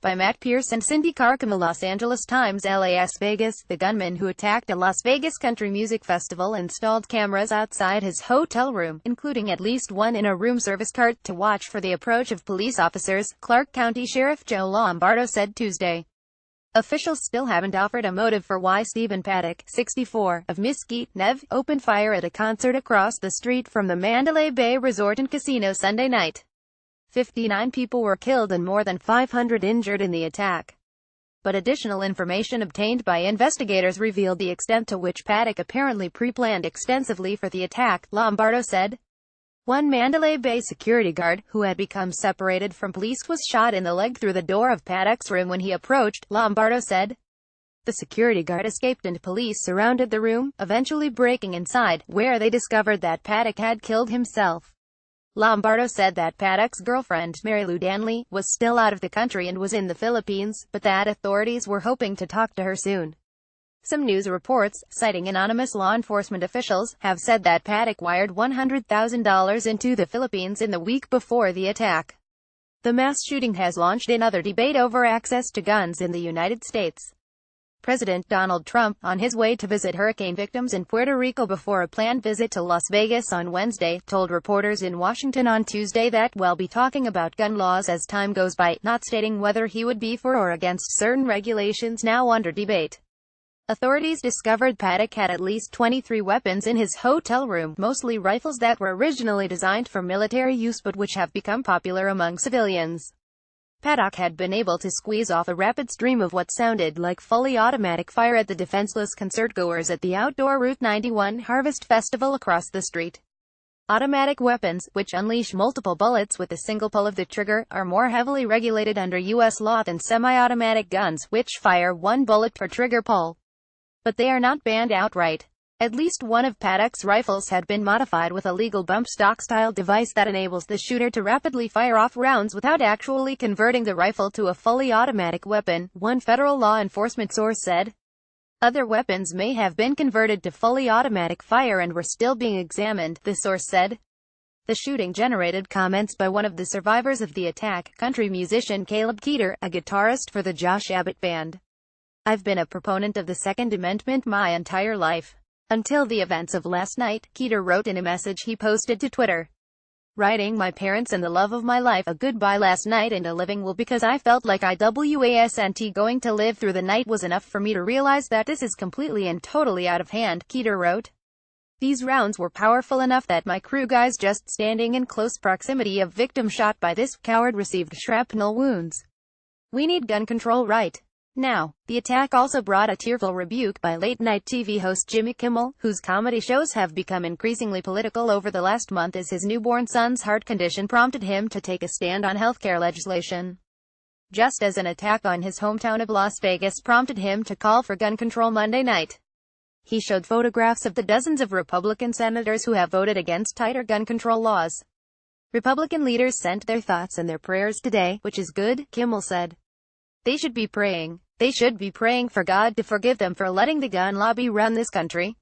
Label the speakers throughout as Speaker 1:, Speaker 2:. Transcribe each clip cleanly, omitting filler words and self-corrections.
Speaker 1: by Matt Pearce and Cindy Carcamo. Los Angeles Times. Las Vegas. The gunman who attacked a Las Vegas country music festival installed cameras outside his hotel room, including at least one in a room service cart, to watch for the approach of police officers, Clark County Sheriff Joe Lombardo said Tuesday. Officials still haven't offered a motive for why Stephen Paddock, 64, of Mesquite, Nev, opened fire at a concert across the street from the Mandalay Bay Resort and Casino Sunday night. 59 people were killed and more than 500 injured in the attack. But additional information obtained by investigators revealed the extent to which Paddock apparently pre-planned extensively for the attack, Lombardo said. One Mandalay Bay security guard, who had become separated from police, was shot in the leg through the door of Paddock's room when he approached, Lombardo said. The security guard escaped and police surrounded the room, eventually breaking inside, where they discovered that Paddock had killed himself. Lombardo said that Paddock's girlfriend, Mary Lou Danley, was still out of the country and was in the Philippines, but that authorities were hoping to talk to her soon. Some news reports, citing anonymous law enforcement officials, have said that Paddock wired $100,000 into the Philippines in the week before the attack. The mass shooting has launched another debate over access to guns in the United States. President Donald Trump, on his way to visit hurricane victims in Puerto Rico before a planned visit to Las Vegas on Wednesday, told reporters in Washington on Tuesday that we'll be talking about gun laws as time goes by, not stating whether he would be for or against certain regulations now under debate. Authorities discovered Paddock had at least 23 weapons in his hotel room, mostly rifles that were originally designed for military use but which have become popular among civilians. Paddock had been able to squeeze off a rapid stream of what sounded like fully automatic fire at the defenseless concertgoers at the outdoor Route 91 Harvest Festival across the street. Automatic weapons, which unleash multiple bullets with a single pull of the trigger, are more heavily regulated under U.S. law than semi-automatic guns, which fire one bullet per trigger pull. But they are not banned outright. At least one of Paddock's rifles had been modified with a legal bump stock-style device that enables the shooter to rapidly fire off rounds without actually converting the rifle to a fully automatic weapon, one federal law enforcement source said. Other weapons may have been converted to fully automatic fire and were still being examined, the source said. The shooting generated comments by one of the survivors of the attack, country musician Caleb Keeter, a guitarist for the Josh Abbott Band. I've been a proponent of the Second Amendment my entire life. Until the events of last night, Keeter wrote in a message he posted to Twitter. Writing my parents and the love of my life a goodbye last night and a living will because I felt like I wasn't going to live through the night was enough for me to realize that this is completely and totally out of hand, Keeter wrote. These rounds were powerful enough that my crew guys just standing in close proximity of victim shot by this coward received shrapnel wounds. We need gun control right now. The attack also brought a tearful rebuke by late-night TV host Jimmy Kimmel, whose comedy shows have become increasingly political over the last month as his newborn son's heart condition prompted him to take a stand on healthcare legislation. Just as an attack on his hometown of Las Vegas prompted him to call for gun control Monday night. He showed photographs of the dozens of Republican senators who have voted against tighter gun control laws. Republican leaders sent their thoughts and their prayers today, which is good, Kimmel said. They should be praying. They should be praying for God to forgive them for letting the gun lobby run this country.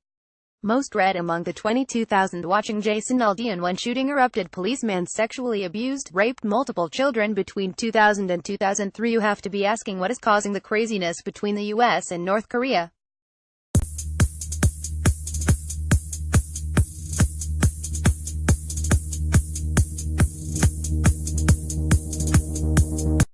Speaker 1: Most read among the 22,000 watching Jason Aldean when shooting erupted. Policeman sexually abused, raped multiple children between 2000 and 2003. You have to be asking what is causing the craziness between the U.S. and North Korea.